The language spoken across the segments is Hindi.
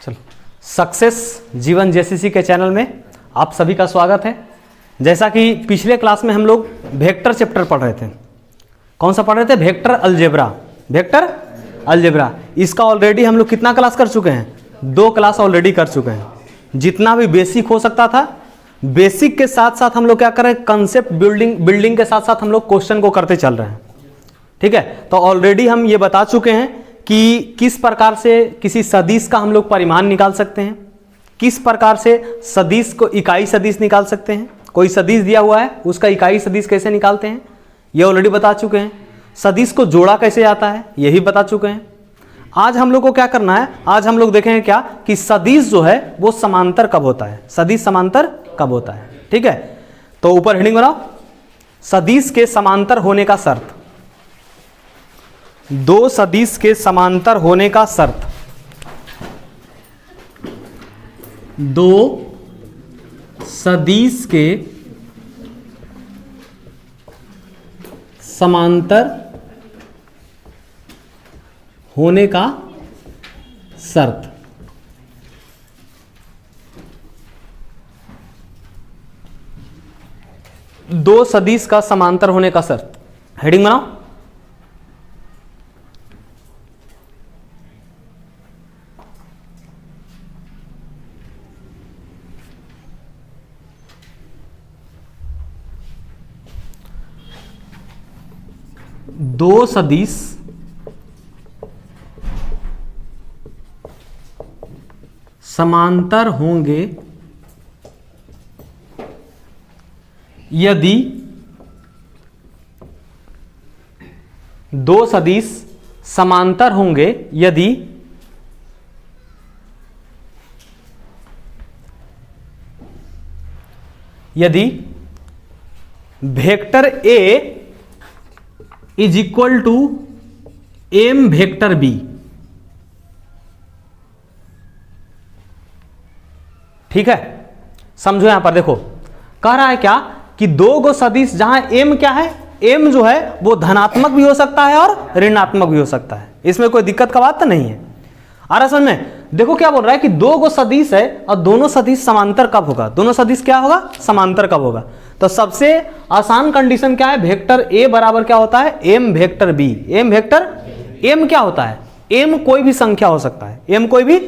चलो, सक्सेस जीवन जेसीसी के चैनल में आप सभी का स्वागत है। जैसा कि पिछले क्लास में हम लोग वेक्टर चैप्टर पढ़ रहे थे। कौन सा पढ़ रहे थे? Vector algebra. वेक्टर अलजेब्रा इसका ऑलरेडी हम लोग कितना क्लास कर चुके हैं? 2 क्लास ऑलरेडी कर चुके हैं। जितना भी बेसिक हो सकता था, बेसिक के साथ साथ हम लोग क्या कर रहे हैं? कंसेप्ट बिल्डिंग के साथ साथ हम लोग क्वेश्चन को करते चल रहे हैं। ठीक है, तो ऑलरेडी हम ये बता चुके हैं कि किस प्रकार से किसी सदिश का हम लोग परिमाण निकाल सकते हैं, किस प्रकार से सदिश को इकाई सदिश निकाल सकते हैं। कोई सदिश दिया हुआ है, उसका इकाई सदिश कैसे निकालते हैं, ये ऑलरेडी बता चुके हैं। सदिश को जोड़ा कैसे जाता है, यही बता चुके हैं। आज हम लोग को क्या करना है? आज हम लोग देखेंगे क्या कि सदिश जो है वो समांतर कब होता है, सदिश समांतर कब होता है। ठीक है, तो ऊपर हेडिंग बनाओ, सदिश के समांतर होने का शर्त। 2 सदिश के समांतर होने का शर्त। 2 सदिश के समांतर होने का शर्त। दो सदिश का समांतर होने का शर्त। हेडिंग बनाओ, दो सदिश समांतर होंगे यदि दो सदिश समांतर होंगे यदि vector A is equal to M vector B. ठीक है, समझो यहां पर देखो, कह रहा है क्या कि 2 गो सदिश जहां एम क्या है, एम जो है वो धनात्मक भी हो सकता है और ऋणात्मक भी हो सकता है। इसमें कोई दिक्कत का बात तो नहीं है। आ रहा समझ में? देखो क्या बोल रहा है कि 2 गो सदिश है और दोनों सदिश समांतर कब होगा? दोनों सदिश क्या होगा? समांतर कब होगा? तो सबसे आसान कंडीशन क्या है? वेक्टर ए बराबर क्या होता है? M vector B. M vector, M क्या होता है? एम कोई भी संख्या हो सकता है। एम कोई भी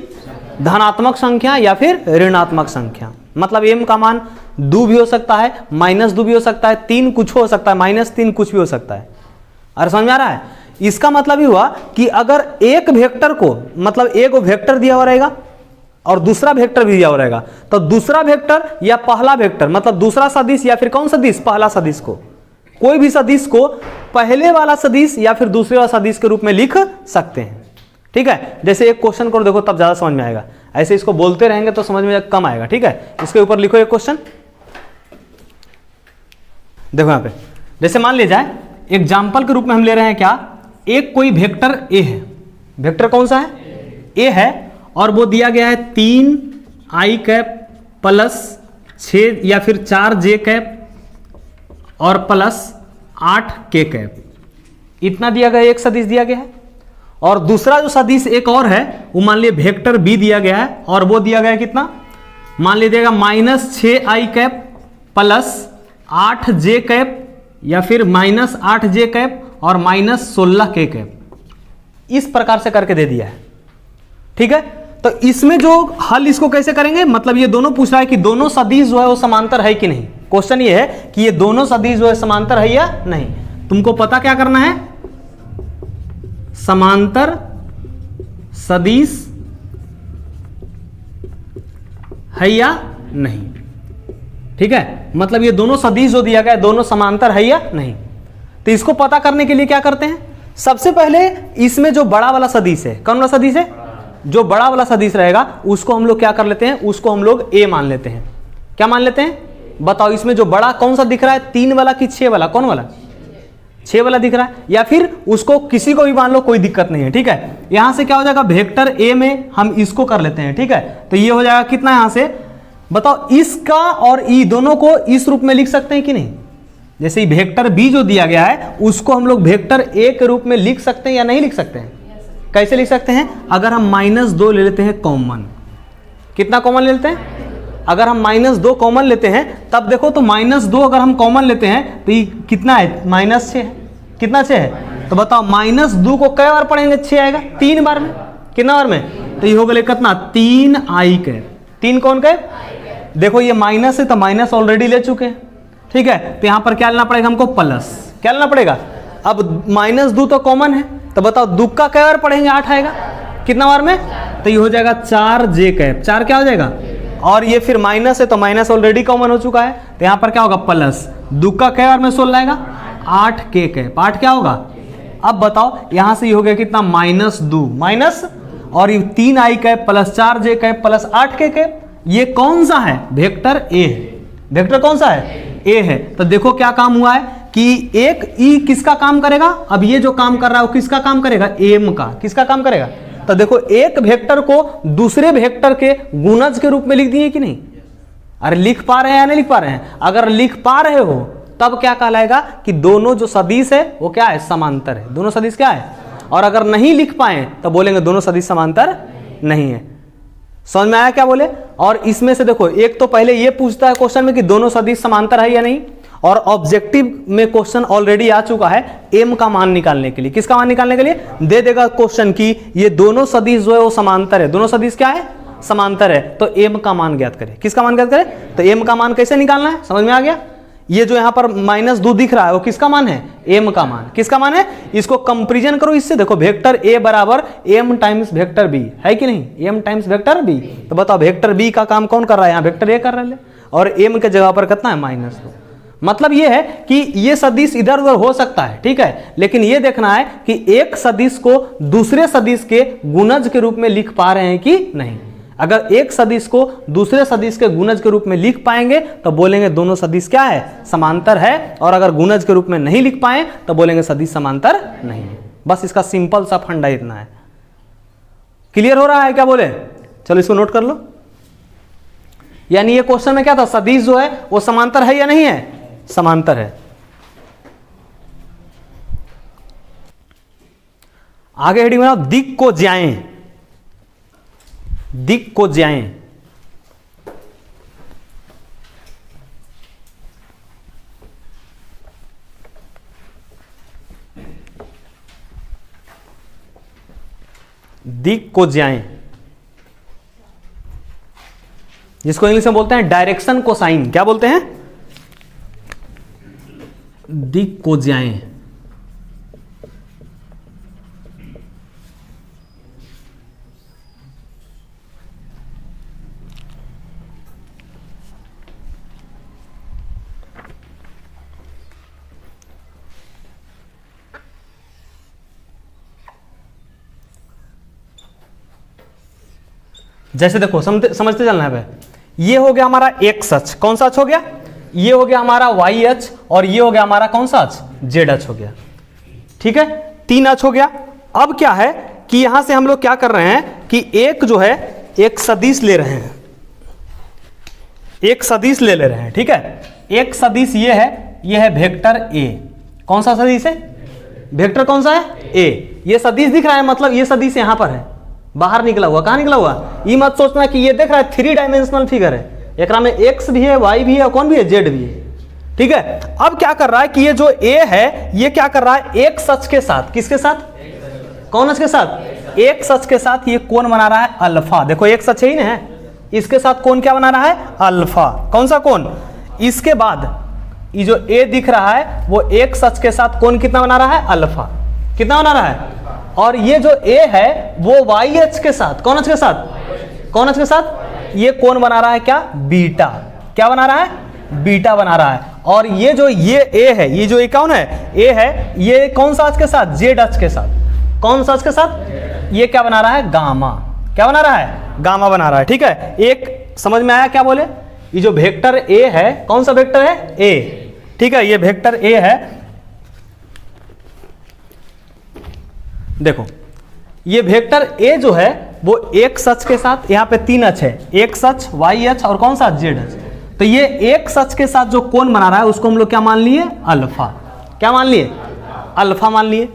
धनात्मक संख्या या फिर ऋणात्मक संख्या। मतलब एम का मान 2 भी हो सकता है, -2 भी हो सकता है, 3 कुछ हो सकता है, -3 कुछ भी हो सकता है। अरे समझ में आ रहा है? इसका मतलब ये हुआ कि अगर एक वेक्टर को, मतलब एक वेक्टर दिया हुआ रहेगा और दूसरा वेक्टर भी दिया हुआ रहेगा, तो दूसरा वेक्टर या पहला वेक्टर, मतलब दूसरा सदिश या फिर कौन सदिश? पहला सदिश को, कोई भी सदिश को पहले वाला सदिश या फिर दूसरे वाला सदिश के रूप में लिख सकते हैं। ठीक है, जैसे एक क्वेश्चन को देखो तब ज्यादा समझ में आएगा। ऐसे इसको बोलते रहेंगे तो समझ में कम आएगा। ठीक है, इसके ऊपर लिखो एक क्वेश्चन। देखो यहां पे, जैसे मान लिया जाए एग्जाम्पल के रूप में हम ले रहे हैं क्या, एक कोई वेक्टर ए है। वेक्टर कौन सा है? ए है, और वो दिया गया है 3i कैप प्लस 6 या फिर 4j कैप और प्लस 8k कैप, इतना दिया गया, एक सदिश दिया गया है। और दूसरा जो सदिश एक और है वो मान लिया वेक्टर बी दिया गया है, और वो दिया गया है कितना? मान लीजिएगा -6i cap plus 8j cap या फिर -8j कैप और -16k कैप, इस प्रकार से करके दे दिया है। ठीक है, तो इसमें जो हल इसको कैसे करेंगे, मतलब ये दोनों पूछ रहा है कि दोनों सदिश जो है वो समांतर है कि नहीं। क्वेश्चन ये है कि ये दोनों सदिश जो है समांतर है या नहीं। तुमको पता क्या करना है? समांतर सदिश है या नहीं। ठीक है, मतलब ये दोनों सदिश जो दिया गया है दोनों समांतर है या नहीं। तो इसको पता करने के लिए क्या करते हैं? सबसे पहले इसमें जो बड़ा वाला सदिश है, कौन वाला सदिश है? जो बड़ा वाला सदिश रहेगा उसको हम लोग क्या कर लेते हैं? उसको हम लोग ए मान लेते हैं। क्या मान लेते हैं? बताओ, इसमें जो बड़ा कौन सा दिख रहा है? 3 वाला कि 6 वाला? कौन वाला? 6 वाला दिख रहा है। या फिर उसको किसी को भी मान लो, कोई दिक्कत नहीं है। ठीक है, यहां से क्या हो जाएगा? वेक्टर ए में हम इसको कर लेते हैं। ठीक है, तो ये हो जाएगा कितना? यहां से बताओ, इसका और ई दोनों को इस रूप में लिख सकते हैं कि नहीं? जैसे वेक्टर बी जो दिया गया है उसको हम लोग वेक्टर ए के रूप में लिख सकते हैं या नहीं लिख सकते हैं? कैसे लिख सकते हैं? अगर हम -2 ले लेते हैं कॉमन, कितना कॉमन ले लेते हैं? अगर हम -2 कॉमन लेते हैं तब देखो तो -2 अगर हम कॉमन लेते हैं तो ये कितना है? -6 है। कितना 6 है? तो बताओ -2 को कै बार पढ़ेंगे? 6 आएगा 3 बार में। कितना बार में? तो ये हो गया कितना? 3i²। 3 कौन का? देखो ये माइनस है तो माइनस ऑलरेडी ले चुके हैं, ठीक है। तो यहाँ पर क्या लेना पड़ेगा हमको? प्लस। क्या लेना पड़ेगा? अब -2 तो कॉमन है, तो बताओ 2 का कै बार पढ़ेंगे? 8 आएगा। कितना बार में? तो ये हो जाएगा 4j²। 4 क्या हो जाएगा? और ये फिर माइनस है तो माइनस ऑलरेडी कॉमन हो चुका है, तो यहाँ पर क्या होगा? प्लस। 2 का कै बार में 16 आएगा? 8k²। 8 क्या होगा? अब बताओ यहाँ से ये हो गया कितना? -2 माइनस और ये 3i² plus 4j² plus 8k²। ये कौन सा है? वेक्टर ए है। वेक्टर कौन सा है? ए है। तो देखो क्या काम हुआ है कि एक ई किसका काम करेगा? अब ये जो काम कर रहा है वो किसका काम करेगा? एम का। किसका काम करेगा? तो देखो एक वेक्टर को दूसरे वेक्टर के गुणज के रूप में लिख दिए कि नहीं? अरे लिख पा रहे हैं या नहीं लिख पा रहे हैं? अगर लिख पा रहे हो तब क्या कहलाएगा कि दोनों जो सदिश है वो क्या है? समांतर है। दोनों सदिश क्या है? और अगर नहीं लिख पाए तो बोलेंगे दोनों सदिश समांतर नहीं है। समझ में आया क्या बोले? और इसमें से देखो एक तो पहले ये पूछता है क्वेश्चन में कि दोनों सदिश समांतर है या नहीं, और ऑब्जेक्टिव में क्वेश्चन ऑलरेडी आ चुका है एम का मान निकालने के लिए। किसका मान निकालने के लिए? दे देगा क्वेश्चन की ये दोनों सदिश जो है वो समांतर है। दोनों सदिश क्या है? समांतर है। तो एम का मान ज्ञात करें। किसका मान ज्ञात करें? तो एम का मान कैसे निकालना है? समझ में आ गया? ये जो यहाँ पर -2 दिख रहा है वो किसका मान है? एम का मान। किसका मान है? इसको कंपेरिजन करो इससे। देखो वेक्टर ए बराबर एम टाइम्स वेक्टर बी है कि नहीं? M times vector B. तो बताओ वेक्टर बी का काम कौन कर रहा है? यहाँ वेक्टर ए कर रहे हैं और एम के जगह पर कितना है? -2। मतलब ये है कि ये सदिश इधर उधर हो सकता है, ठीक है, लेकिन ये देखना है कि एक सदिश को दूसरे सदिश के गुणज के रूप में लिख पा रहे हैं कि नहीं। अगर एक सदिश को दूसरे सदिश के गुणज के रूप में लिख पाएंगे तो बोलेंगे दोनों सदिश क्या है? समांतर है। और अगर गुणज के रूप में नहीं लिख पाए तो बोलेंगे सदिश समांतर नहीं है। बस इसका सिंपल सा फंडा इतना है। क्लियर हो रहा है क्या बोले? चलो इसको नोट कर लो। यानी ये क्वेश्चन में क्या था? सदिश जो है वो समांतर है या नहीं है? समांतर है। आगे हेडिंग बनाओ दिक् को ज्याएं। दिक् को ज्याएं। दिक् को ज्याएं, जिसको इंग्लिश में बोलते हैं डायरेक्शन कोसाइन। क्या बोलते हैं? दिक् को ज्याएं। जैसे देखो समझते चलना है भाई। ये हो गया हमारा एक्स अक्ष। कौन सा अक्ष हो गया? ये हो गया हमारा वाई अक्ष और ये हो गया हमारा कौन सा अक्ष? जेड अक्ष हो गया। ठीक है, 3 अक्ष हो गया। अब क्या है कि यहां से हम लोग क्या कर रहे हैं कि एक जो है एक सदिश ले रहे हैं। एक सदिश ले रहे हैं, ठीक है। एक सदिश ये है वेक्टर ए। कौन सा सदिश है? वेक्टर कौन सा है? ए। ये सदिश दिख रहा है, मतलब ये सदिश यहां पर है, बाहर निकला हुआ। कहां निकला हुआ? ये मत सोचना कि ये देख रहा है 3 डायमेंशनल फिगर है, एक में एक्स भी है, वाई भी है और कौन भी है? जेड भी है। ठीक है, अब क्या कर रहा है कि ये जो ए है ये क्या कर रहा है? एक सच के साथ। किसके साथ? कौन अक्ष के साथ? एक सच के साथ ये कोण बना रहा है अल्फा। देखो एक सच ही ना, इसके साथ कोण क्या बना रहा है? अल्फा। कौन सा कोण? इसके बाद ये जो ए दिख रहा है वो एक सच के साथ कोण कितना बना रहा है? अल्फा। कितना बना रहा है? और ये जो ए है वो वाई अक्ष के साथ, कौन अक्ष के साथ? कौन अक्ष के साथ? ये कोण बना रहा है क्या? बीटा। क्या बना रहा है? बीटा बना रहा है। और ये जो ये ए है, ये जो ए कौन है? ए है, ये कौन सा अक्ष के साथ? जेड अक्ष के साथ। कौन सा अक्ष के साथ? ये क्या बना रहा है? गामा। क्या बना रहा है? गामा बना रहा है। ठीक है, एक समझ में आया क्या बोले? ये जो वेक्टर ए है, कौन सा वेक्टर है? ए। ठीक है, ये वेक्टर ए है। देखो ये वेक्टर ए जो है वो एक सच के साथ, यहाँ पे 3 अक्ष है, एक सच, वाई अक्ष और कौन सा? जेड अक्ष। तो ये एक सच के साथ जो कोण बना रहा है उसको हम लोग क्या मान लिए? अल्फा। क्या मान लिए? अल्फा मान लिए।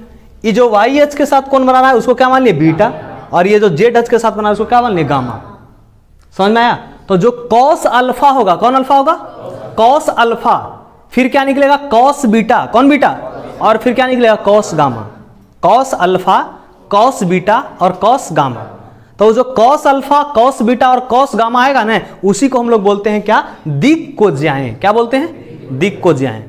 ये जो वाई अक्ष के साथ कोण बना रहा है उसको क्या मान लिए? बीटा। और ये जो जेड अक्ष के साथ बना रहा है उसको क्या मान लिए? गामा। समझ में आया? तो जो कॉस अल्फा होगा, कौन अल्फा होगा? कॉस अल्फा, फिर क्या निकलेगा? कॉस बीटा, कौन बीटा? और फिर क्या निकलेगा? Cos gamma. Cos alpha, cos beta और कॉस गामा। तो जो कॉस अल्फा, कॉस बीटा और कॉस गामा आएगा ना, उसी को हम लोग बोलते हैं क्या? दिक्कोज्याएं। क्या बोलते हैं? दिक्कोज्याएं।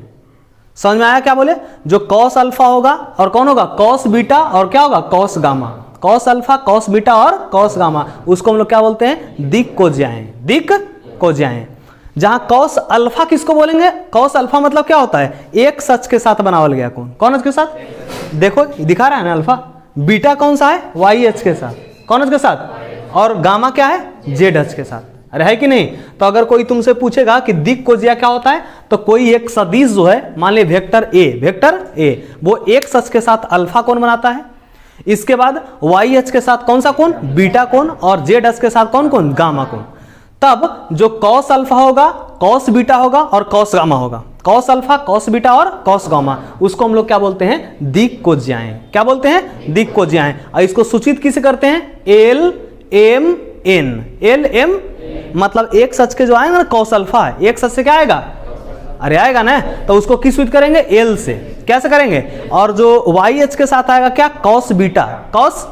समझ में आया क्या बोले? जो कॉस अल्फा होगा और कौन होगा? कॉस बीटा और क्या होगा? Cos gamma. Cos alpha, cos beta और कॉस गामा, उसको हम लोग क्या बोलते हैं? दिक्कोज्याएं। दिक्कोज्याएं। जहां कॉस अल्फा किसको बोलेंगे? कॉस अल्फा मतलब क्या होता है? एक सच के साथ बनावल गया। कौन के साथ? देखो दिखा रहा है ना अल्फा। बीटा कौन सा है? वाई एच के साथ। कौन एच के साथ? और गामा क्या है? जेड एच के साथ। अरे है कि नहीं? तो अगर कोई तुमसे पूछेगा कि दिक्कोज्या क्या होता है, तो कोई एक सदिश जो है, मान ले वेक्टर ए, वो एक सच के साथ अल्फा कोण बनाता है। इसके बाद वाई एच के साथ कौन सा कोण? बीटा कोण। और जेड एच के साथ कौन कोण? गामा कोण। तब जो कॉस अल्फा होगा, कॉस बीटा होगा और कॉस गामा होगा। कॉस अल्फा, कॉस बीटा और कॉस गामा, उसको हम लोग क्या बोलते हैं? दिक्कोज्याएं। क्या बोलते हैं? दिक्कोज्याएं। और इसको सूचित किसे करते हैं? L M N. L M मतलब एक सच के जो आएगा ना, कॉस अल्फा है, एक सच से क्या आएगा? अरे आएगा ना, तो उसको किस सूचित करेंगे? एल से। कैसे करेंगे? और जो वाई एच के साथ आएगा क्या? कॉस बीटा, कॉस,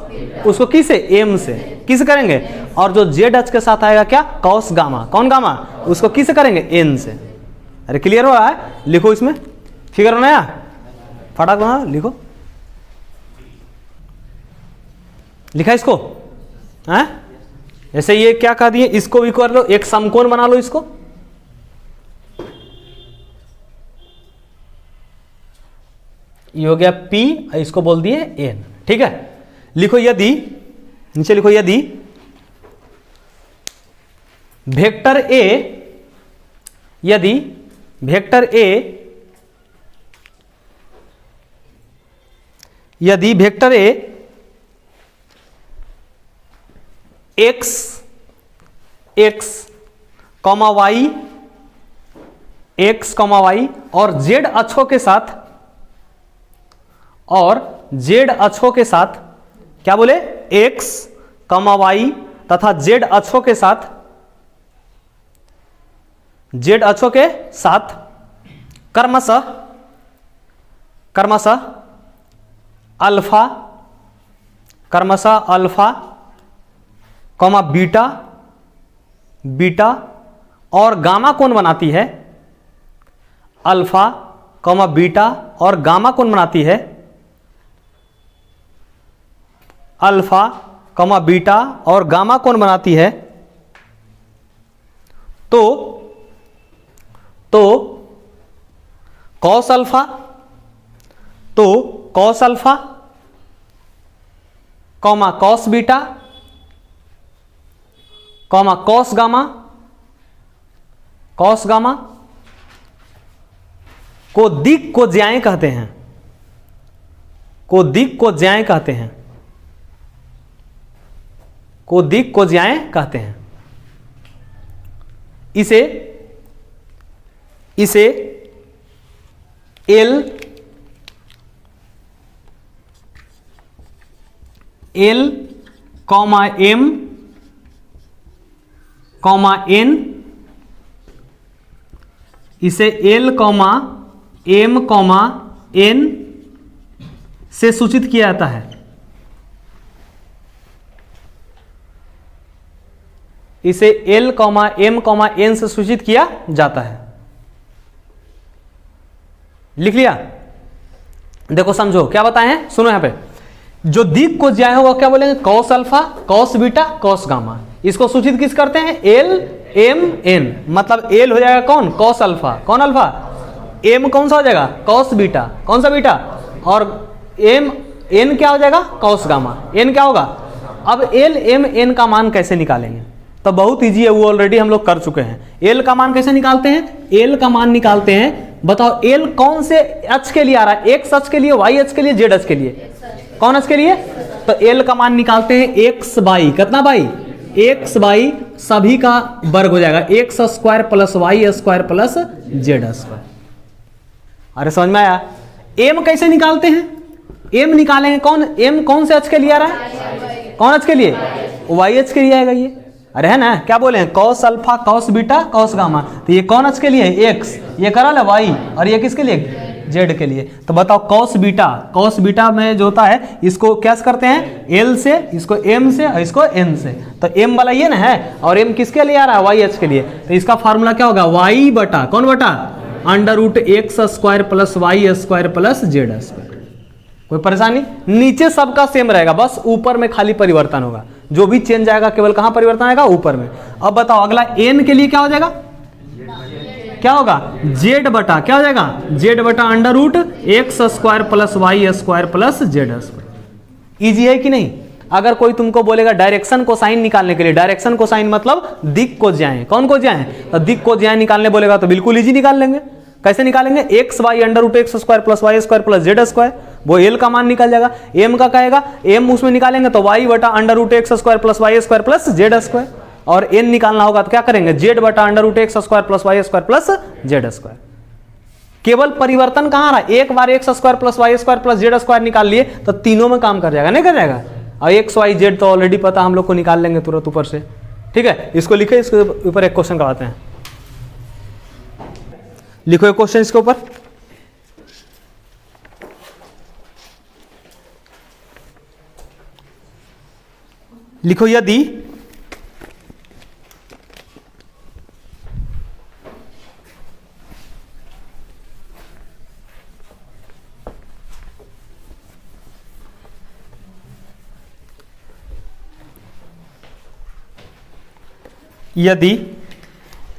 उसको किसे? एम से। किस करेंगे? और जो जेड एच के साथ आएगा क्या? Cos gamma. कौन गामा? उसको किस करेंगे? एन से। अरे क्लियर हो रहा है? लिखो इसमें, फिगर बनाया, फटाक बना लिखो। लिखा इसको? हैं? जैसे ये क्या कह दिए, इसको भी कर लो, एक समकोण बना लो इसको। ये हो गया P, इसको बोल दिए N। ठीक है, लिखो यदि, नीचे लिखो यदि वेक्टर A, यदि वेक्टर A, यदि vector A x comma Y, x comma Y और z अक्षों के साथ, और z अक्षों के साथ क्या बोले? x कॉमा वाई तथा z अक्षों के साथ, z अक्षों के साथ क्रमशः अल्फा कॉमा बीटा और गामा कोण बनाती है। अल्फा कॉमा बीटा और गामा कोण बनाती है। अल्फा कॉमा बीटा और गामा कोण बनाती है। तो cos alpha comma cos beta comma cos gamma को दिक्कोज्याएं कहते हैं। को दिक्कोज्याएं कहते हैं। इसे L comma M comma N, इसे L comma M comma N से सूचित किया जाता है। इसे L comma M comma N से सूचित किया जाता है। लिख लिया? देखो समझो क्या बताए हैं, सुनो यहां पे। जो दिक्कोज्याएं होगा क्या बोलेंगे? Cos alpha, cos beta, cos gamma. इसको सूचित किस करते हैं? L M N. मतलब एल हो जाएगा कौन? Cos alpha. कौन अल्फा? एम कौन सा हो जाएगा? Cos beta. कौन सा बीटा? और एम एन क्या हो जाएगा? Cos gamma. एन क्या होगा? अब एल एम एन का मान कैसे निकालेंगे? तो बहुत इजी है, वो ऑलरेडी हम लोग कर चुके हैं। एल का मान कैसे निकालते हैं? एल का मान निकालते हैं, बताओ एल कौन से अक्ष के लिए आ रहा है? एक्स अक्ष के लिए, वाई अक्ष के लिए, जेड अक्ष के लिए? कौन अक्ष के लिए? तो एल का मान निकालते हैं एक्स बाई, कितना बाई? एक्स बाई सभी का वर्ग हो जाएगा, X square plus Y square plus Z square. अरे समझ में आया? एम कैसे निकालते हैं? एम निकालेंगे कौन? एम कौन से अक्ष के लिए आ रहा है? कौन अक्ष के लिए? वाई अक्ष के लिए आएगा ये। अरे है ना, क्या बोले हैं, cos alpha cos beta cos gamma. तो ये कौन के लिए है, एक्स, ये करल है वाई, और ये किसके लिए, जेड के लिए। तो बताओ कॉस बीटा में जो होता है इसको क्या करते हैं, एल से, इसको एम से और इसको एन से। तो एम वाला ये ना है, और एम किसके लिए आ रहा है, वाई एच के लिए। तो इसका फार्मूला क्या होगा, वाई बटा कौन बटा, under root X square plus Y square plus Z square. कोई परेशानी, नीचे सबका सेम रहेगा, बस ऊपर में खाली परिवर्तन होगा। जो भी चेंज आएगा केवल कहां परिवर्तन आएगा, ऊपर में। अब बताओ अगला एन के लिए क्या हो जाएगा, क्या होगा, जेड बटा क्या हो जाएगा, जेड बटा under root X square plus Y square plus Z square. Easy है कि नहीं। अगर कोई तुमको बोलेगा डायरेक्शन को साइन निकालने के लिए, डायरेक्शन को साइन मतलब दिक को ज्याएं, कौन को ज्याएं, तो दिक को ज्याएं निकालने बोलेगा तो बिल्कुल इजी निकाल लेंगे। कैसे निकालेंगे, X Y under root X square plus Y square plus Z square, वो एल का मान निकल जाएगा। एम का कहेगा, एम उसमें निकालेंगे तो वाई बटा under root X square plus Y square plus Z square, और एन निकालना होगा तो क्या करेंगे, जेड बटा under root X square plus Y square plus Z square. केवल परिवर्तन कहां रहा, एक बार X square plus Y square plus Z square निकाल लिए तो तीनों में काम कर जाएगा, नहीं कर जाएगा। और एक्स वाई जेड तो ऑलरेडी पता, हम लोग को निकाल लेंगे तुरंत ऊपर से। ठीक है, इसको लिखे, इसके ऊपर एक क्वेश्चन करवाते हैं। लिखो एक क्वेश्चन इसके ऊपर। लिखो यदि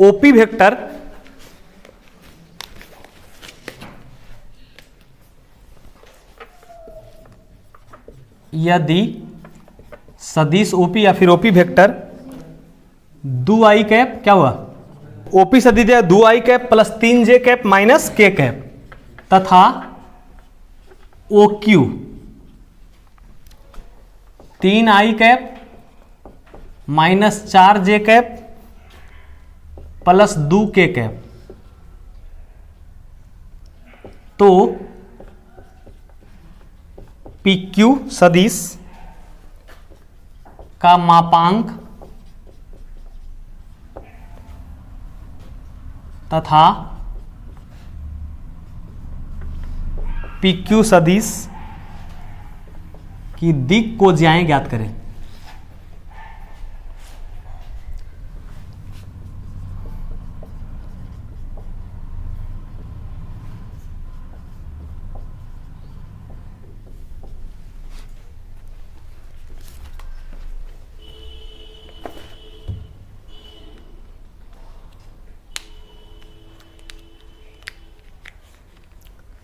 ओपी वेक्टर यदि सदिश ओपी या फिर ओपी वेक्टर दो आई कैप, क्या हुआ, ओपी सदिश है दो I cap plus 3j cap minus k cap तथा O Q 3i cap minus 4j cap plus 2k cap, तो PQ सदिश का मापांक तथा PQ सदिश की दिक को ज्याएं ज्ञात करें।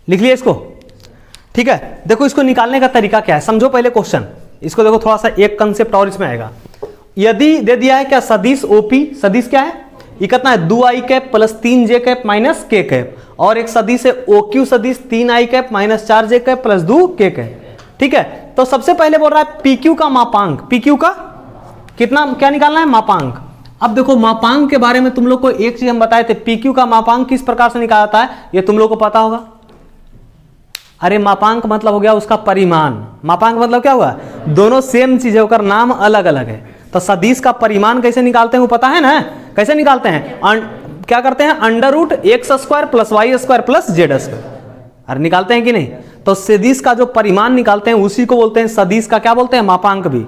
लिख लिया इसको, ठीक है। देखो इसको निकालने का तरीका क्या है, समझो पहले क्वेश्चन। इसको देखो थोड़ा सा एक कंसेप्ट और इसमें आएगा। यदि दे दिया है क्या, सदिश ओपी, सदिश क्या है, ये कितना है, 2i cap plus 3j cap minus k cap, और एक सदिश है OQ सदिश 3i cap minus 4j cap plus 2k cap. ठीक है, तो सबसे पहले बोल रहा है PQ का मापांक, PQ का कितना, क्या निकालना है, मापांक। अब देखो मापांक के बारे में तुम लोग को एक चीज हम बताए थे, PQ का मापांक किस प्रकार से निकाला जाता है, ये तुम लोग को पता होगा। अरे मापांक मतलब हो गया उसका परिमाण, मापांक मतलब क्या हुआ, दोनों सेम चीज है, उसका नाम अलग अलग है। तो सदिश का परिमाण कैसे निकालते हैं वो पता है ना, कैसे निकालते हैं, क्या करते हैं, under root X square plus Y square plus Z square, अरे निकालते हैं कि नहीं। तो सदिश का जो परिमाण निकालते हैं उसी को बोलते हैं सदिश का क्या बोलते हैं, मापांक भी।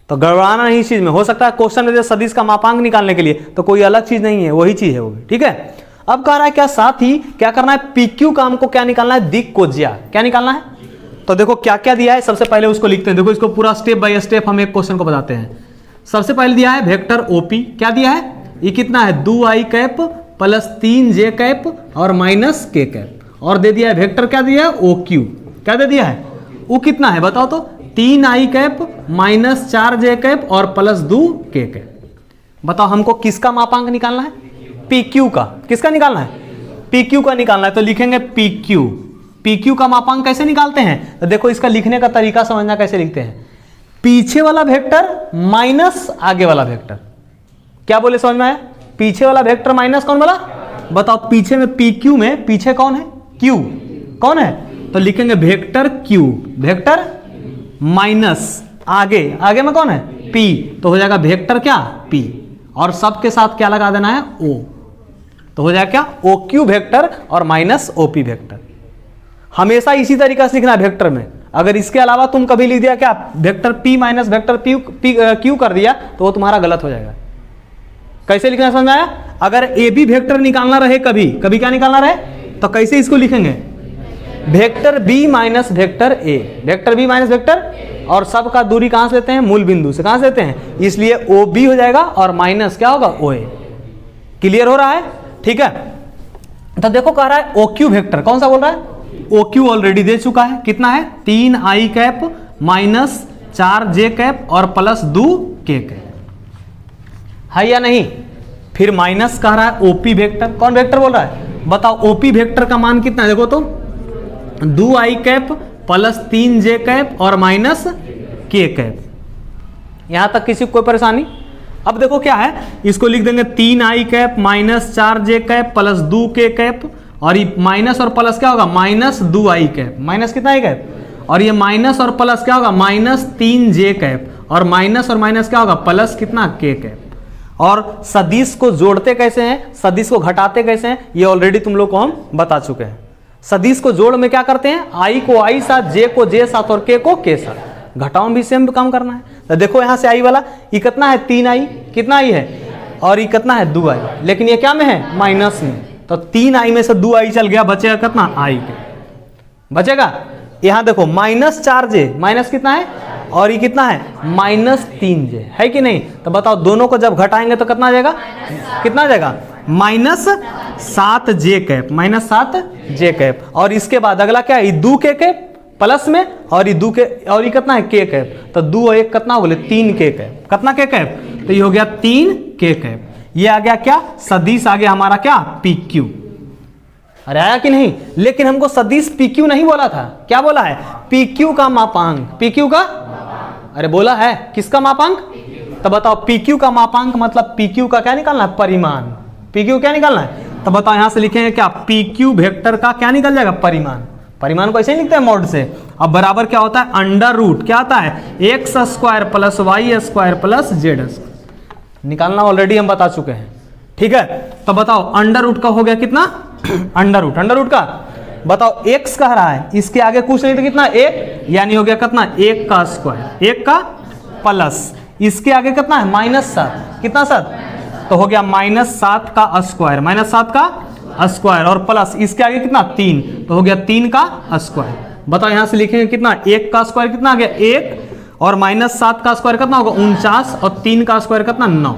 तो गड़बड़ाना नहीं इस चीज में, हो सकता है क्वेश्चन में सदिश का मापांक निकालने के लिए, तो कोई अलग चीज नहीं है, वही चीज है वो भी। ठीक है, अब कह रहा है क्या, साथ ही क्या करना है, PQ का हमको क्या निकालना है, दिक को ज्या, क्या निकालना है। तो देखो क्या क्या दिया है, सबसे पहले उसको लिखते हैं। देखो इसको पूरा स्टेप बाय स्टेप हम एक क्वेश्चन को बताते हैं। सबसे पहले दिया है वेक्टर OP, क्या दिया है, ये कितना है, 2i cap plus 3j cap और माइनस k कैप, और दे दिया है वेक्टर क्या दिया है, OQ, क्या दे दिया है, वो कितना है बताओ तो, 3i cap minus 4j cap और प्लस 2k कैप। बताओ हमको किसका मापांक निकालना है, PQ का, किसका निकालना है, PQ का निकालना है। तो लिखेंगे PQ का मापांक कैसे निकालते हैं, तो देखो इसका लिखने का तरीका समझना, कैसे लिखते हैं, पीछे वाला वेक्टर माइनस आगे वाला वेक्टर। क्या बोले, समझ में आया, पीछे वाला वेक्टर माइनस कौन वाला, बताओ पीछे में PQ में पीछे कौन है, Q कौन है, तो लिखेंगे वेक्टर Q, वेक्टर माइनस आगे, आगे में कौन है P, तो हो जाएगा वेक्टर क्या P, और सब के साथ क्या लगा देना है O, तो हो जाएगा क्या OQ वेक्टर और माइनस OP वेक्टर। हमेशा इसी तरीका से लिखना है वेक्टर में। अगर इसके अलावा तुम कभी लिख दिया क्या vector P minus vector Q कर दिया तो वो तुम्हारा गलत हो जाएगा। कैसे लिखना समझ में आया? अगर AB वेक्टर निकालना रहे कभी कभी क्या निकालना रहे तो कैसे इसको लिखेंगे, vector B minus vector A, vector B minus vector, और सब का दूरी कहां से लेते हैं, मूल बिंदु से। कहां से लेते हैं, इसलिए OB हो जाएगा और माइनस क्या होगा OA। क्लियर हो रहा है? ठीक है। तो देखो कह रहा है OQ वेक्टर, कौन सा बोल रहा है, OQ ऑलरेडी दे चुका है, कितना है 3i cap minus 4j cap और प्लस 2k कैप, है या नहीं। फिर माइनस कह रहा है OP वेक्टर, कौन वेक्टर बोल रहा है, बताओ OP वेक्टर का मान कितना है, देखो तो 2i cap plus 3j cap और माइनस k कैप। यहां तक किसी को कोई परेशानी? अब देखो क्या है, इसको लिख देंगे 3i cap minus 4j cap plus 2k cap, और ये माइनस और प्लस क्या होगा, माइनस 2i कैप, माइनस कितना है कैप, और ये माइनस और प्लस क्या होगा, माइनस 3j कैप, और माइनस क्या होगा, प्लस कितना k कैप। और सदिश को जोड़ते कैसे हैं, सदिश को घटाते कैसे हैं, ये ऑलरेडी तुम लोग को हम बता चुके हैं। सदिश को जोड़ में क्या करते हैं, i को i साथ, j को j साथ और k को k साथ। घटाओ भी सेम काम करना है। तो देखो यहां से i वाला ये कितना है 3i, कितना i है, और ये कितना है 2i, लेकिन ये क्या में है, माइनस में। तो 3i में से 2i चल गया, बचेगा कितना i के, बचेगा। यहां देखो माइनस 4j, माइनस कितना है, और ये कितना है माइनस 3j, है कि नहीं। तो बताओ दोनों को जब घटाएंगे तो कितना आ जाएगा, कितना आ जाएगा, minus 7j cap, minus 7j cap. और इसके बाद अगला क्या है, 2k कैप प्लस में, और ये 2k, और ये कितना है k कैप, तो 2 और 1 कितना बोले 3k कैप, कितना k कैप, तो ये हो गया 3k कैप। ये आ गया क्या, सदिश आ गया हमारा क्या PQ। अरे आया कि नहीं, लेकिन हमको सदिश PQ नहीं बोला था, क्या बोला है, PQ का मापांक, PQ का, अरे बोला है किसका मापांक, तो बताओ PQ का मापांक मतलब PQ का क्या निकालना है, परिमाण। PQ क्या निकालना है, तो बताओ यहां से लिखेंगे क्या, PQ वेक्टर का क्या निकल जाएगा, परिमाण। परिमाण को ऐसे ही लिखते हैं मॉड से। अब बराबर क्या होता है, अंडर रूट क्या आता है, x square plus Y square plus Z square. निकालना ऑलरेडी हम बता चुके हैं, ठीक है। तो बताओ अंडर रूट का हो गया कितना, अंडर रूट का बताओ x कह रहा है, इसके आगे कुछ नहीं तो कितना 1, यानी हो गया कितना 1 का स्क्वायर, 1 का प्लस इसके आगे कितना है -7, कितना 7, तो हो गया -7 का स्क्वायर, -7 का स्क्वायर, और प्लस इसके आगे कितना 3, तो हो गया 3 का स्क्वायर। बताओ यहां से लिखेंगे कितना, 1 का स्क्वायर कितना आ गया 1, और -7 का स्क्वायर कितना होगा 49, और 3 का स्क्वायर कितना 9,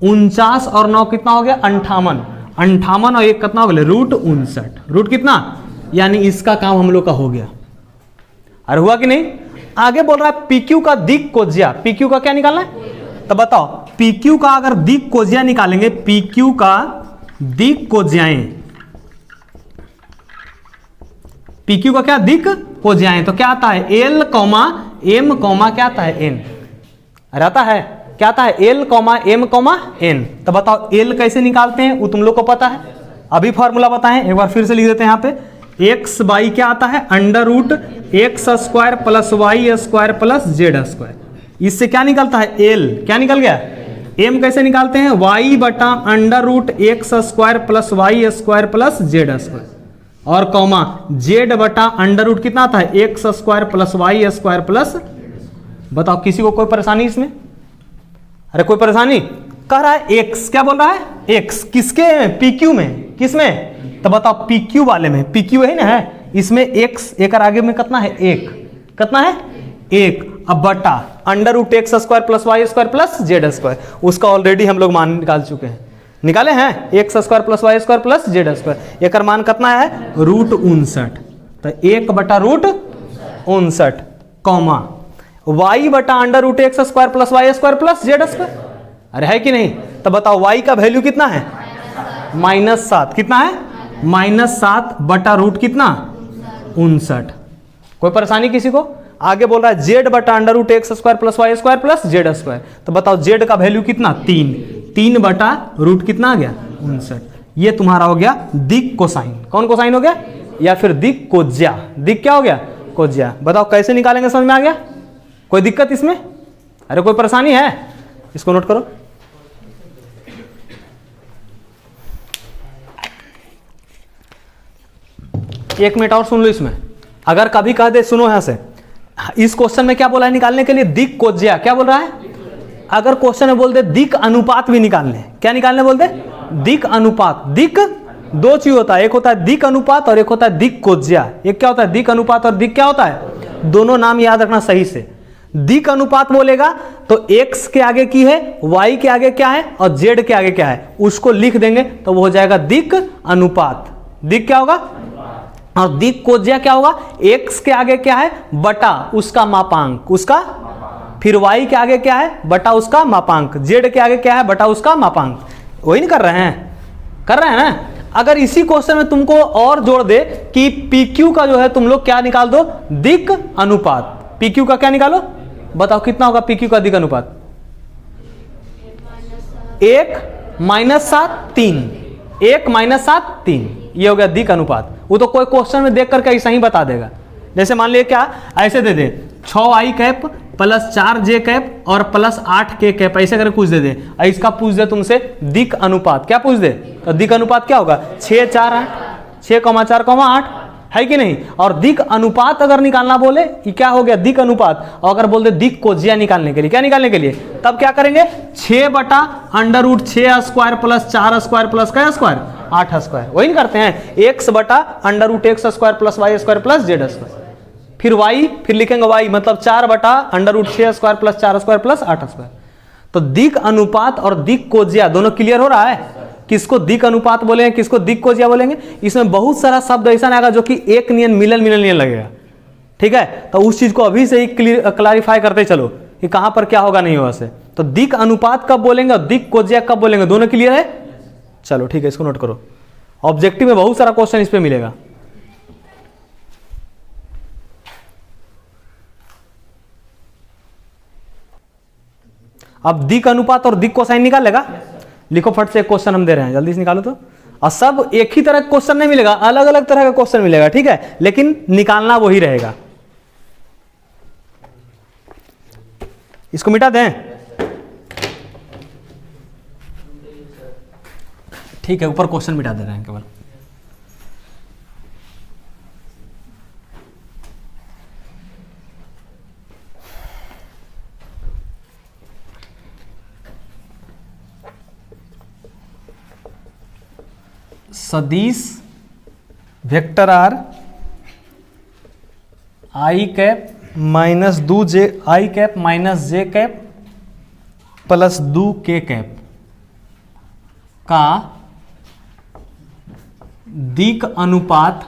49 और 9 कितना हो गया 58, 58 और 1 कितना हो गया √59, रूट कितना, यानी इसका काम हम लोग का हो गया। अरे हुआ कि नहीं। आगे बोल रहा है PQ का दिक कोज्या, PQ का क्या निकालना है, तो बताओ PQ का अगर दिक कोज्या निकालेंगे, PQ का दिक कोज्याएं, PQ का क्या दिक कोज्याएं, तो क्या आता है L, M, क्या आता है N, रहता है क्या आता है L, M, N। तो बताओ L कैसे निकालते हैं वो तुम लोग को पता है, अभी फॉर्मूला बताएं, एक बार फिर से लिख देते हैं यहाँ पे, x बाई क्या आता है under root x square plus Y square plus Z square. इससे क्या निकलता है L, क्या निकल गया, M कैसे निकालते हैं y बटा under root x square plus Y square plus Z square, और कॉमा z बटा अंडर रूट कितना आता है x square plus Y square plus. बताओ किसी को कोई परेशानी इसमें, अरे कोई परेशानी, कह रहा है x, क्या बोल रहा है x, किसके PQ में, किसमें, तो बताओ PQ वाले में, PQ है ना है, इसमें x एक आगे में कितना है 1, कितना है 1, अब बटा under root x square plus Y square plus Z square, उसका ऑलरेडी हम लोग मान निकाल चुके हैं, निकाले हैं x square plus Y square plus Z square, एक मान कितना है √59, तो 1 बटा √59 कॉमा y बटा under root x square plus Y square plus Z square. अरे है कि नहीं, तो बताओ y का वैल्यू कितना है -7, कितना है -7 बटा रूट कितना 59। कोई परेशानी किसी को। आगे बोल रहा है z बटा under root x square plus Y square plus Z square, तो बताओ z का वैल्यू कितना 3 बटा रूट कितना आ गया 59। ये तुम्हारा हो गया दिक कोसाइन, कौन कोसाइन हो गया, या फिर दिक कोज्या, दिक क्या हो गया कोज्या। बताओ कैसे निकालेंगे, समझ में आ गया, कोई दिक्कत इसमें, अरे कोई परेशानी है? इसको नोट करो। एक मिनट और सुन लो इसमें। अगर कभी कह दे, सुनो यहां से, इस क्वेश्चन में क्या बोला है निकालने के लिए? दिक कोज्या। क्या बोल रहा है? अगर क्वेश्चन में बोल दे दिक अनुपात भी निकालने, क्या निकालने बोल दे? दिक अनुपात। दिक दो चीज होता है, एक होता है दिक अनुपात और एक होता है दिक कोज्या। एक क्या होता है? दिक अनुपात और दिक क्या होता है? दोनों नाम याद रखना सही से। दिक अनुपात बोलेगा तो x के आगे की है, y के आगे क्या है और z के आगे क्या है, उसको लिख देंगे तो वो हो जाएगा दिक अनुपात। दिक क्या होगा? और दिक कोज्या क्या होगा? x के आगे क्या है बटा उसका मापांक, उसका, फिर y के आगे क्या है बटा उसका मापांक, z के आगे क्या है बटा उसका मापांक। वही नहीं कर रहे हैं? कर रहे हैं ना? अगर इसी क्वेश्चन में तुमको और जोड़ दे कि PQ का जो है तुम लोग क्या निकाल दो? दिक अनुपात। PQ का क्या निकालो? बताओ कितना होगा PQ का दिक अनुपात? 1-7 3। 1-7 3 ये हो गया दिक अनुपात। वो तो कोई क्वेश्चन में देख करके ऐसा ही बता देगा। जैसे मान लिया क्या ऐसे दे दे 6i cap plus 4j cap और प्लस 8k कैप, ऐसे करके पूछ दे दे। इसका पूछ दे तुमसे दिक अनुपात, क्या पूछ दे? तो दिक अनुपात क्या होगा? 6 4 8, 6,4,8 है कि नहीं? और दिक अनुपात अगर निकालना बोले ये क्या हो गया? दिक अनुपात। और अगर बोल दे दिक कोज्या निकालने के लिए, क्या निकालने के लिए? तब क्या करेंगे? 6/√6² प्लस 4² प्लस क्या स्क्वायर? 8²। वही नहीं करते हैं? x/√x² plus y² plus z²। फिर y, फिर लिखेंगे y मतलब 4/√6² प्लस 4² प्लस 8²। तो दिक अनुपात और दिक कोज्या दोनों क्लियर हो रहा है? किसको दिक अनुपात बोलेंगे, किसको दिक कोज्या बोलेंगे? इसमें बहुत सारा शब्द ऐसा आएगा जो कि एक नियन मिलन नियन लगेगा। ठीक है, तो उस चीज को अभी से ही क्लैरिफाई करते चलो कि कहां पर क्या होगा नहीं होगा से। तो दिक अनुपात कब बोलेंगे और दिक कोज्या कब बोलेंगे, दोनों क्लियर है? चलो ठीक है, इसको नोट करो। ऑब्जेक्टिव में बहुत सारा क्वेश्चन इस पे मिलेगा। अब दिक अनुपात और दिक कोसाइन निकालेगा। लिखो फट से, एक क्वेश्चन हम दे रहे हैं, जल्दी से निकालो तो। और सब एक ही तरह का क्वेश्चन नहीं मिलेगा, अलग अलग तरह का क्वेश्चन मिलेगा, ठीक है, लेकिन निकालना वही रहेगा। इसको मिटा दें, ठीक है, ऊपर क्वेश्चन मिटा दे रहे हैं केवल। सदिश vector are I cap minus 2j I cap minus j cap plus 2k cap का दिक अनुपात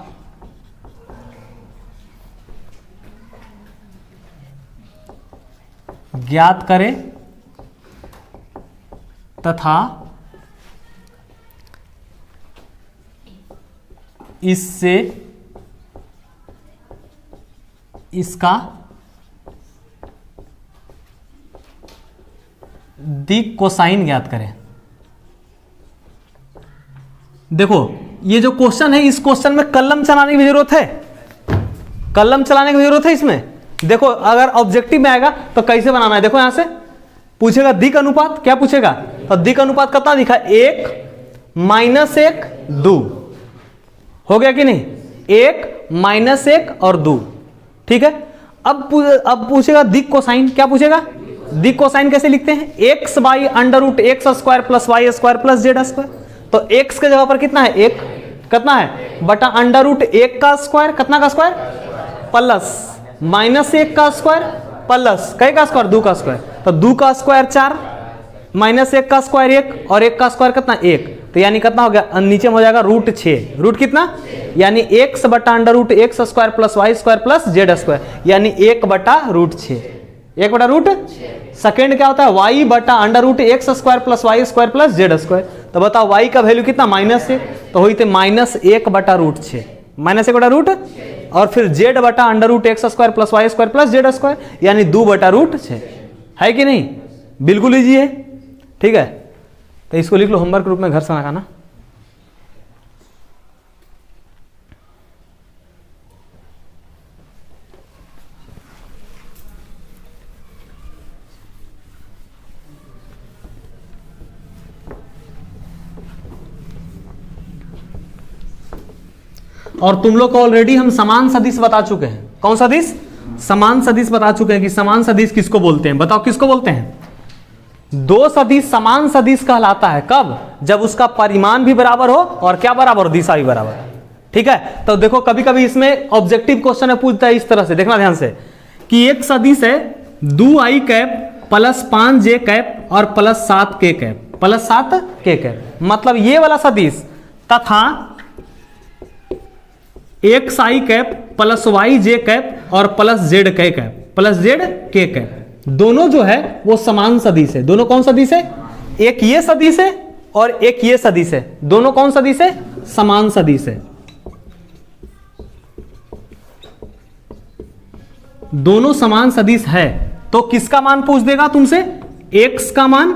ज्ञात करें तथा इससे इसका दिक कोसाइन ज्ञात करें। देखो ये जो क्वेश्चन है, इस क्वेश्चन में कलम चलाने की जरूरत है, कलम चलाने की जरूरत है इसमें। देखो अगर ऑब्जेक्टिव में आएगा तो कैसे बनाना है, देखो यहां से पूछेगा दिक अनुपात, क्या पूछेगा? तो दिक अनुपात कितना दिखा? 1-1 2 हो गया कि नहीं? 1-1 और 2, ठीक है। अब पूछेगा दिक कोसाइन, क्या पूछेगा? दिक कोसाइन कैसे लिखते हैं? x/√x² plus y² plus z²। तो x के जगह पर कितना है? 1 कितना है बटा √1 का स्क्वायर, कितना का स्क्वायर प्लस -1 का स्क्वायर प्लस कई का स्क्वायर? 2 का स्क्वायर। तो 2 का स्क्वायर 4, -1 का स्क्वायर 1 और 1 का स्क्वायर कितना? 1। तो यानी कितना हो गया? नीचे में हो जाएगा √6। रूट कितना? यानी x/√x² plus y² plus z², यानी 1/√6। 1/√6। सेकेंड क्या होता है? y/√x² plus y² plus z²। तो बताओ y का वैल्यू कितना? -1। तो हुई थे -1/√6, -1/√, और फिर z/√x² plus y² plus z², यानी 2/√6। है कि नहीं? बिल्कुल इजी है, ठीक है। तो इसको लिख लो होमवर्क रूप में, घर से लगाना। और तुम लोग को ऑलरेडी हम समान सदिश बता चुके हैं। कौन सदिश? समान सदिश बता चुके हैं कि समान सदिश किसको बोलते हैं, बताओ किसको बोलते हैं? दो सदिश समान सदिश कहलाता है कब? जब उसका परिमाण भी बराबर हो और क्या बराबर हो? दिशा भी बराबर। ठीक है, तो देखो कभी कभी इसमें ऑब्जेक्टिव क्वेश्चन में पूछता है इस तरह से, देखना ध्यान से, कि एक सदिश है 2i cap plus 5j cap और plus 7k cap, plus 7k cap, मतलब ये वाला सदिश तथा xi cap plus yj cap और plus zk cap, plus zk cap, दोनों जो है वो समान सदिश है। दोनों कौन सदिश है? एक ये सदिश है और एक ये सदिश है। दोनों कौन सदिश है? समान सदिश है। दोनों समान सदिश है तो किसका मान पूछ देगा तुमसे? x का मान,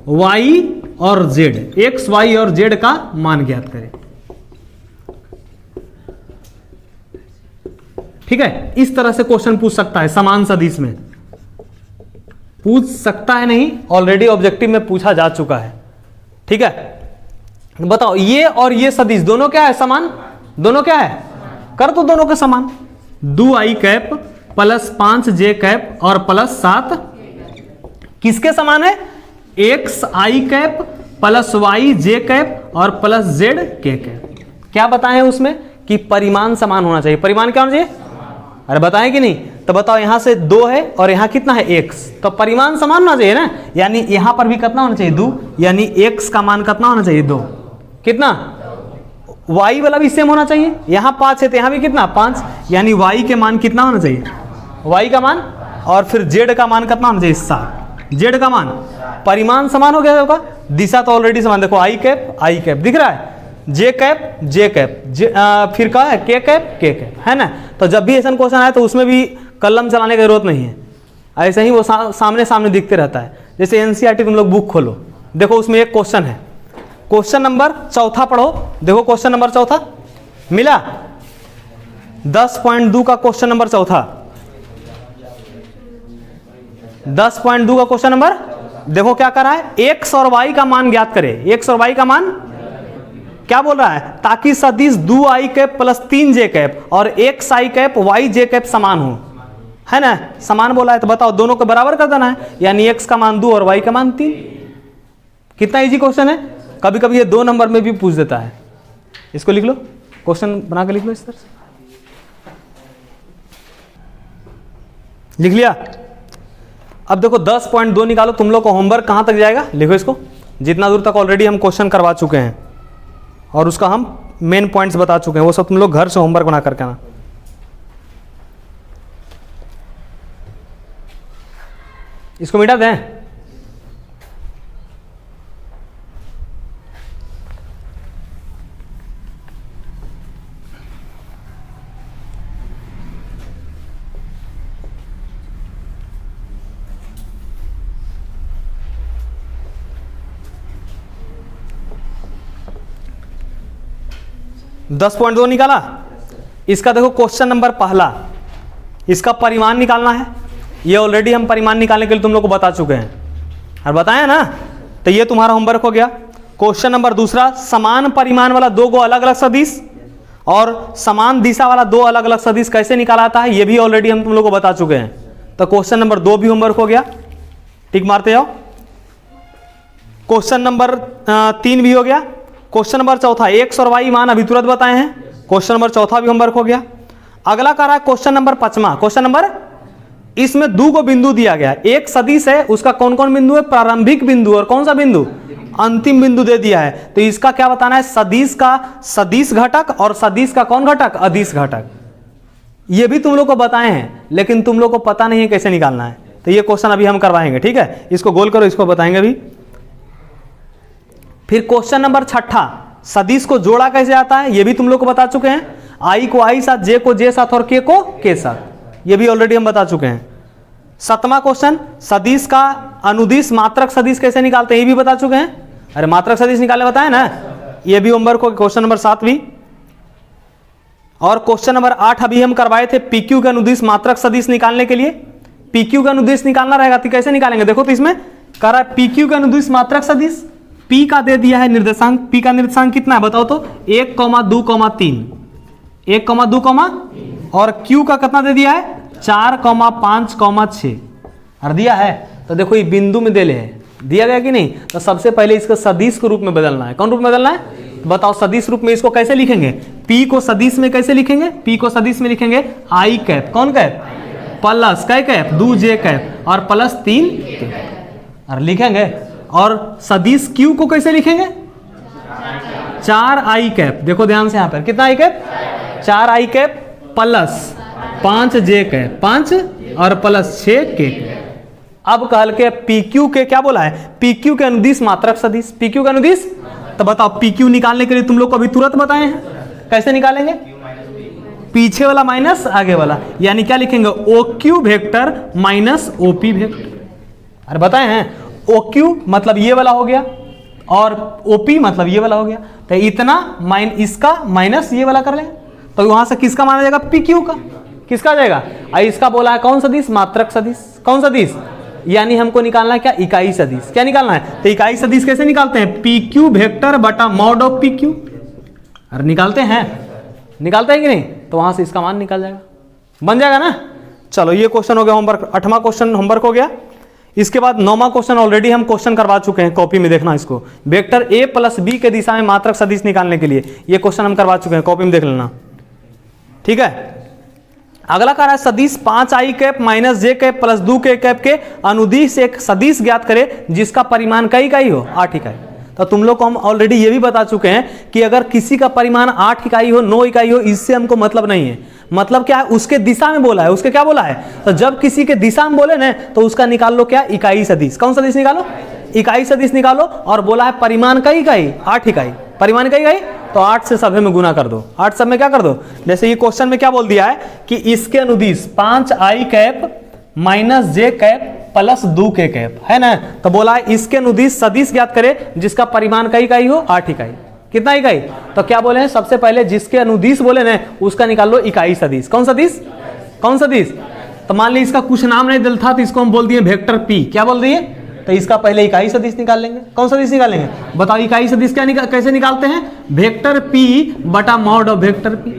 y और z, x, y और z का मान ज्ञात करें। ठीक है, इस तरह से क्वेश्चन पूछ सकता है, समान सदिश में पूछ सकता है, नहीं ऑलरेडी ऑब्जेक्टिव में पूछा जा चुका है। ठीक है, बताओ ये और ये सदिश दोनों क्या है? समान। दोनों क्या है? कर तो दोनों के समान। 2i cap plus 5j cap और प्लस 7 किसके समान है? xi cap plus yj cap और प्लस zk कैप। क्या बताएं उसमें? कि परिमाण समान होना चाहिए। परिमाण क्या होना चाहिए? अरे बताएं कि नहीं? तो बताओ यहां से 2 है और यहां कितना है? x, तो परिमाण समान होना चाहिए ना, यानी यहां पर भी कितना होना चाहिए? 2, यानी x का मान कितना होना चाहिए? 2। कितना? y वाला भी सेम होना चाहिए। यहां 5 है तो यहां भी कितना? 5, यानी y के मान कितना होना चाहिए? y का मान, और फिर z का मान कितना होना चाहिए? 7। z का मान, परिमाण समान हो गया होगा, दिशा तो ऑलरेडी समान। देखो i कैप दिख रहा है, j कैप फिर क्या है? k कैप है ना। तो जब भी ऐसा क्वेश्चन आए तो उसमें भी कलम चलाने की जरूरत नहीं है, ऐसे ही वो सामने सामने दिखते रहता है। जैसे एनसीईआरटी तुम लोग बुक खोलो, देखो उसमें एक क्वेश्चन है, क्वेश्चन नंबर 4 पढ़ो। देखो क्वेश्चन नंबर 4 मिला, 10.2 का क्वेश्चन नंबर 4, 10.2 का क्वेश्चन नंबर। देखो क्या कर रहा है? x और y का मान ज्ञात करे। x और y का मान क्या बोल रहा है? ताकि सदिश 2i cap plus 3j cap और xi कैप yj कैप समान हो, है ना। समान बोला है तो बताओ दोनों को बराबर कर देना है, यानी x का मान 2 और y का मान 3। कितना इजी क्वेश्चन है। कभी कभी ये 2 नंबर में भी पूछ देता है। इसको लिख लो, क्वेश्चन बना के लिख लो इस तरह से। लिख लिया? अब देखो 10.2 निकालो। तुम लोग को होमवर्क कहां तक जाएगा? लिखो इसको। जितना दूर तक ऑलरेडी हम क्वेश्चन करवा चुके हैं और उसका हम मेन पॉइंट्स बता चुके हैं, वो सब तुम लोग घर से होमवर्क बना करके आना। इसको मिटा दें। दस 10.2 निकाला। इसका देखो क्वेश्चन नंबर पहला, इसका परिमाण निकालना है। ये ऑलरेडी हम परिमाण निकालने के लिए तुम लोग को बता चुके हैं और बताया ना, तो ये तुम्हारा होमवर्क हो गया। क्वेश्चन नंबर दूसरा, समान परिमाण वाला 2 गो अलग अलग सदिश और समान दिशा वाला 2 अलग अलग सदिश कैसे निकालाता है, ये भी ऑलरेडी हम तुम लोग को बता चुके हैं। तो क्वेश्चन नंबर 2 भी होमवर्क हो गया, टिक मारते जाओ। क्वेश्चन नंबर 3 भी हो गया। क्वेश्चन नंबर 4 x और y मान अभी तुरंत बताए हैं, क्वेश्चन नंबर 4 भी होमवर्क हो गया। अगला कह रहा है क्वेश्चन नंबर 5। क्वेश्चन नंबर, इसमें 2 को बिंदु दिया गया। एक सदिश है, उसका कौन कौन बिंदु है? प्रारंभिक बिंदु और कौन सा बिंदु? अंतिम बिंदु दे दिया है। तो इसका क्या बताना है? सदिश का सदिश घटक और सदिश का कौन घटक? अदिश घटक। ये भी तुम लोग को बताए हैं, लेकिन तुम लोग को पता नहीं है कैसे निकालना है। तो ये क्वेश्चन अभी हम करवाएंगे, ठीक है। इसको गोल करो, इसको बताएंगे अभी। फिर क्वेश्चन नंबर 6, सदिश को जोड़ा कैसे आता है, ये भी तुम लोग को बता चुके हैं। i को i साथ, j को j साथ और k को k साथ, ये भी ऑलरेडी हम बता चुके हैं। 7वां क्वेश्चन, सदिश का अनुदिश मात्रक सदिश कैसे निकालते हैं, ये भी बता चुके हैं। अरे मात्रक सदिश निकालने बताया ना, ये भी होमवर्क हो। क्वेश्चन नंबर 7 भी। और क्वेश्चन नंबर 8 अभी हम करवाए थे, PQ के अनुदिश मात्रक सदिश निकालने के लिए। PQ का अनुदिश निकालना रहेगा तो कैसे निकालेंगे? देखो तो इसमें कह रहा है PQ का अनुदिश मात्रक सदिश, P का दे दिया है निर्देशांक। P का निर्देशांक कितना है बताओ तो? 1, 2, 3। 1, 2, और Q का कितना दे दिया है 4, 5, 6 और दिया है। तो देखो ये बिंदु में दे ले है, दिया गया कि नहीं। तो सबसे पहले इसको सदिश के रूप में बदलना है। कौन रूप में बदलना है? तो बताओ सदिश रूप में इसको कैसे लिखेंगे? P को सदिश में कैसे लिखेंगे? P को सदिश में लिखेंगे I कैप, कौन कैप? प्लस कै कैप 2 J कैप और प्लस 3 और लिखेंगे। और सदिश Q को कैसे लिखेंगे? 4 I कैप। देखो ध्यान से यहाँ पर कितना I cap? 4 I cap plus 5 J cap, 5 और प्लस 6 K। अब कहल के PQ के क्या बोला है? PQ के अनुदिश मात्रक सदिश। PQ का अनुदिश, तो बताओ PQ निकालने के लिए तुम लोग को अभी तुरंत बताए हैं, कैसे निकालेंगे? पीछे वाला माइनस आगे वाला, यानी क्या लिखेंगे? OQ vector minus OP vector. अरे बताए हैं OQ मतलब ये वाला हो गया और OP मतलब ये वाला हो गया। तो इतना इसका माइनस ये वाला कर लें, तो वहां से किसका माना जाएगा? PQ का। किसका जाएगा? इसका बोला है कौन सदिश? मात्रक सदिश। कौन सदिश? यानी हमको निकालना है क्या? इकाई सदिश। क्या निकालना है? तो इकाई सदिश कैसे निकालते हैं? PQ वेक्टर बटा मॉड ऑफ PQ। अरे निकालते हैं कि नहीं? तो वहां से इसका मान निकल जाएगा, बन जाएगा ना। चलो ये क्वेश्चन हो गया होमवर्क, 8वां क्वेश्चन होमवर्क हो गया। इसके बाद 9वां क्वेश्चन ऑलरेडी हम क्वेश्चन करवा चुके हैं, कॉपी में देखना इसको। वेक्टर A प्लस B के दिशा में मात्रक सदिश निकालने के लिए ये क्वेश्चन हम करवा चुके हैं, कॉपी में देख लेना, ठीक है। अगला कह रहा है सदिश 5 I cap minus J cap plus 2 K cap के अनुदिश एक सदिश ज्ञात करे जिसका परिमाण कई इकाई हो? 8 इकाई। तो तुम लोग को हम ऑलरेडी ये भी बता चुके हैं कि अगर किसी का परिमाण 8 इकाई हो, 9 इकाई हो, इससे हमको मतलब नहीं है। मतलब क्या है? उसके दिशा में बोला है। उसके क्या बोला है? तो जब किसी के दिशा में बोले ना, तो उसका निकाल लो क्या? इकाई सदिश। कौन सदिश निकालो? इकाई सदिश निकालो। और बोला है परिमाण कई इकाई? 8 इकाई। परिमाण कई इकाई? तो 8 से सभी में गुना कर दो। 8 सब में क्या कर दो? जैसे ये क्वेश्चन में क्या बोल दिया है कि इसके अनुदिश 5 I cap minus J cap plus 2 K cap है ना। तो बोला है इसके अनुदिश सदिश ज्ञात करे जिसका परिमाण कई इकाई हो? 8 इकाई। कितना इकाई? तो क्या बोले हैं? सबसे पहले जिसके अनुदिश बोले ना उसका निकाल लो इकाई सदिश। कौन सदिश? कौन सदिश? तो मान ली इसका कुछ नाम नहीं दिल था तो इसको हम बोल दिए वेक्टर P। क्या बोल दिए? तो इसका पहले इकाई सदिश निकाल लेंगे। कौन सदिश निकालेंगे? बताओ इकाई सदिश क्या कैसे निकालते हैं? वेक्टर P बटा मॉड ऑफ वेक्टर P।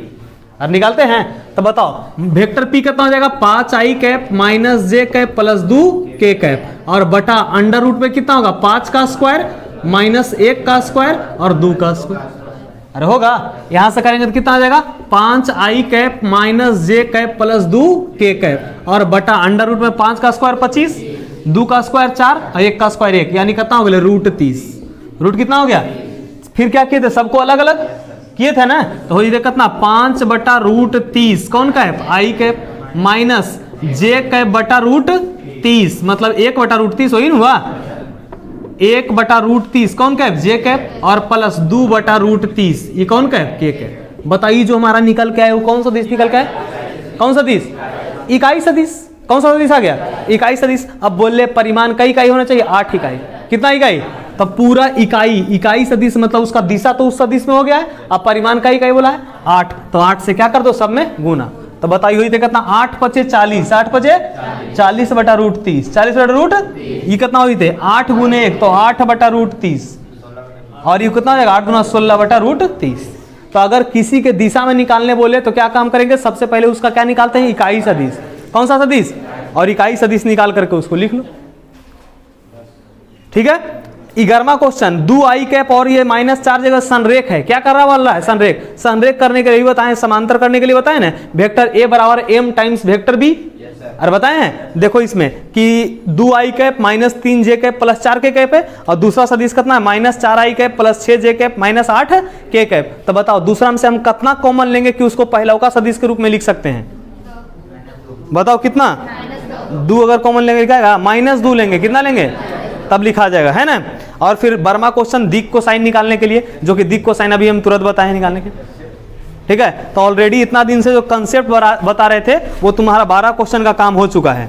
अब निकालते हैं तो बताओ वेक्टर P कितना हो जाएगा? 5 I cap minus J cap plus 2 K cap और बटा अंडर रूट में कितना होगा? 5 का स्क्वायर माइनस 1 का स्क्वायर और 2 का स्क्वायर। अरे होगा, यहां से करेंगे तो कितना आ जाएगा? 5 I cap minus J cap plus 2 K cap और बटा अंडर रूट में 5 का स्क्वायर 25, 2 का स्क्वायर 4 और 1 का स्क्वायर 1, यानी कितना हो गया? रूट 30। रूट कितना हो गया? फिर क्या किए थे? सबको अलग अलग किए थे ना, तो हो जाए कितना? 5 बटा रूट 30 कौन cap? I cap minus J cap बटा रूट 30, मतलब 1 बटा रूट 30 हो ही हुआ। 1 बटा रूट 30 कौन कैप? J कैप और प्लस 2 बटा रूट 30 ये कौन कैप? K cap. बताइए जो हमारा निकल के आया वो कौन सा सदिश निकल के आया? कौन सा सदिश? इकाई सदिश। कौन सा सदिश आ गया? इकाई सदिश। अब बोले परिमाण कई इकाई होना चाहिए? 8 इकाई। कितना इकाई? तो पूरा इकाई। इकाई सदिश मतलब उसका दिशा तो उस सदिश में हो गया है। अब परिमाण कई इकाई बोला है? 8। तो 8 से क्या कर दो? सब में गुना। तो बताइए हुई थे कितना? 8 पचे 40, 8 पचे 40 बटा रूट 30, 40 बटा रूट ये कितना हुई थे? 8 गुने 1 तो 8 बटा रूट 30 और ये कितना हो जाएगा? 8 गुना 16 बटा रूट 30। तो अगर किसी के दिशा में निकालने बोले तो क्या काम करेंगे? सबसे पहले उसका क्या निकालते हैं? इकाई सदिश। कौन सा सदिश? और इकाई सदिश निकाल करके उसको लिख लो, ठीक है। 11वां क्वेश्चन 2 I कैप और ये -4 जगह संरेख है। क्या कर रहा वाला है? संरेख। संरेख करने के लिए बताएं, समांतर करने के लिए बताएं ना, वेक्टर A बराबर m टाइम्स वेक्टर B। अरे बताए हैं देखो इसमें कि 2 I cap minus 3 J cap plus 4 K cap है और दूसरा सदिश कितना है? -4 I cap plus 6 J cap minus 8 K cap. तो बताओ दूसरा में से हम कितना कॉमन लेंगे कि उसको पहला का सदिश के रूप में लिख सकते हैं? बताओ कितना? 2 अगर कॉमन लेंगे लिखाएगा -2 लेंगे, कितना लेंगे? तब लिखा जाएगा, है ना। और फिर 12वां क्वेश्चन दिक को साइन निकालने के लिए, जो कि दिक को साइन अभी हम तुरंत बताए निकालने के, ठीक है। तो ऑलरेडी इतना दिन से जो कंसेप्ट बता रहे थे वो तुम्हारा 12 क्वेश्चन का काम हो चुका है।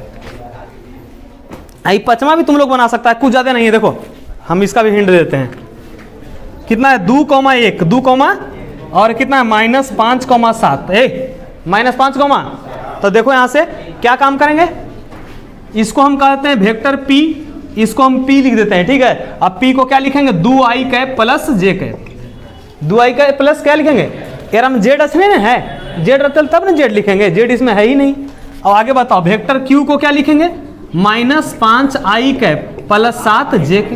5वां भी तुम लोग बना सकता है, कुछ ज्यादा नहीं है। देखो हम इसका भी हिंट देते हैं। कितना है? 2,1 2, और कितना है? -5,7 -5, तो देखो यहां से क्या काम करेंगे? इसको हम कहते हैं वेक्टर P, इसको हम P लिख देते हैं, ठीक है। अब P को क्या लिखेंगे? 2 I cap plus J cap. 2 I cap plus क्या लिखेंगे? यार हम Z अक्ष में है, जेड रहता तब ना जेड लिखेंगे, जेड इसमें है ही नहीं। अब आगे बताओ, वेक्टर क्यू को क्या लिखेंगे, -5i कैप प्लस 7j के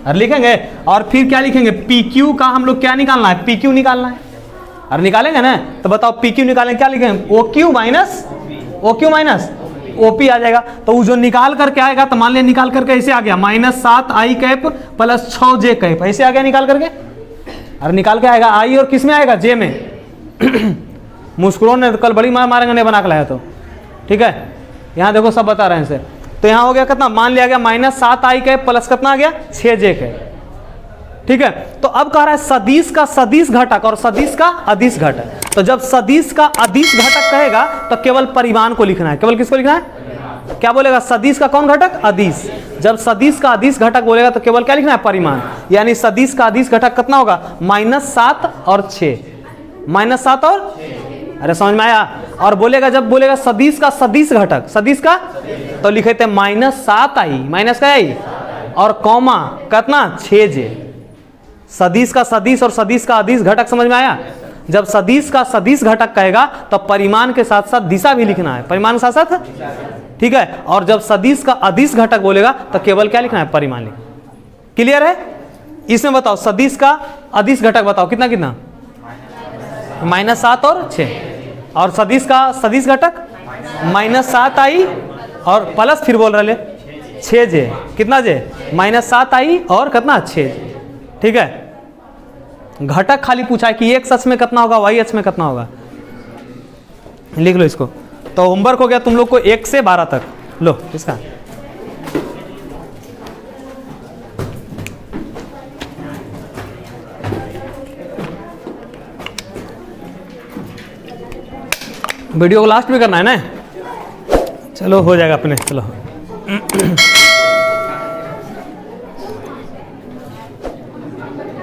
और लिखेंगे। और फिर क्या लिखेंगे, पी क्यू का हम लोग क्या निकालना है, पी क्यू निकालना है। और निकालेंगे ना, तो बताओ पी क्यू निकालेंगे, क्या लिखेंगे, O Q minus O P आ जाएगा। तो वो जो निकाल करके आएगा, तो मान लिया निकाल करके ऐसे आ गया, -7i cap plus 6j cap, ऐसे आ गया निकाल करके। और निकाल के आएगा आई और किस में आएगा, जे में। मुस्कुरों ने तो कल बड़ी मार मारेंगे नहीं बना के लाया तो, ठीक है। यहाँ देखो सब बता रहे हैं इसे। तो यहाँ हो गया कितना, मान लिया गया -7i कैप प्लस कितना आ गया, 6j कैप, ठीक है। तो अब कह रहा है सदिश का सदिश घटक और सदिश का अदिश घटक। तो जब सदिश का अदिश घटक कहेगा तो केवल परिमाण को लिखना है। केवल किसको लिखना है, क्या बोलेगा, सदिश का कौन घटक, अदिश। जब सदिश का अदिश घटक बोलेगा तो केवल क्या लिखना है, परिमाण। यानी सदिश का अदिश घटक कितना होगा, -7 और 6, -7 और, अरे समझ में आया। और बोलेगा, जब बोलेगा सदिश का सदिश घटक, सदिश का, तो लिखे थे -7i, माइनस का आई और कॉमा कितना, 6j। सदिश का सदिश और सदिश का अदिश घटक समझ में आया। जब सदिश का सदिश घटक कहेगा तो परिमाण के साथ साथ दिशा भी लिखना है, परिमाण के साथ साथ, ठीक है। और जब सदिश का अदिश घटक बोलेगा तो केवल क्या लिखना है, परिमाण लिखना। क्लियर है। इसमें बताओ सदिश का अदिश घटक बताओ कितना कितना, -7 और 6। और सदिश का सदिश घटक -7i और प्लस फिर बोल रहे 6j, कितना j, -7i और कितना 6j, ठीक है। घटक खाली पूछा है कि x अक्ष में कितना होगा, y अक्ष में कितना होगा, लिख लो इसको। तो होमवर्क हो गया तुम लोग को 1 से 12 तक, लो इसका। वीडियो को लास्ट में करना है ना, चलो हो जाएगा अपने, चलो।